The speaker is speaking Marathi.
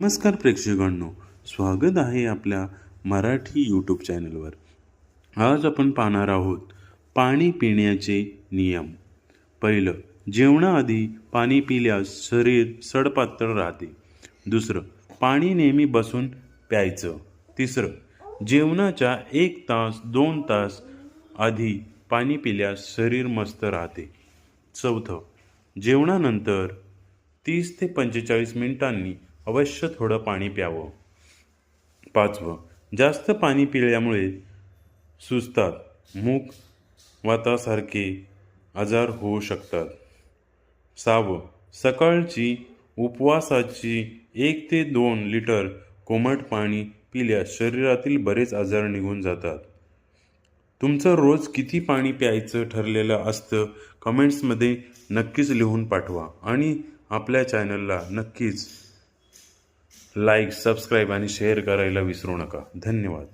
नमस्कार प्रेक्षकांनो, स्वागत आहे आपल्या मराठी यूट्यूब चॅनलवर. आज आपण पाहणार आहोत पाणी पिण्याचे नियम. पहिलं, जेवणाआधी पाणी पिल्यास शरीर सडपातळ राहते. दुसरं, पाणी नेहमी बसून प्यायचं. तिसरं, जेवणाच्या 1 तास 2 तास आधी पाणी पिल्यास शरीर मस्त राहते. चौथं, जेवणानंतर 30 ते 45 मिनिटांनी अवश्य थोडं पाणी प्यावं. पाचवं, जास्त पाणी पिल्यामुळे सुजतात, मूग वातासारखे आजार होऊ शकतात. सहावं, सकाळची उपवासाची 1 ते 2 लिटर कोमट पाणी पिल्यास शरीरातील बरेच आजार निघून जातात. तुमचं रोज किती पाणी प्यायचं ठरलेलं असतं कमेंट्समध्ये नक्कीच लिहून पाठवा आणि आपल्या चॅनलला नक्कीच लाईक, सबस्क्राईब आणि शेअर करायला विसरू नका. धन्यवाद.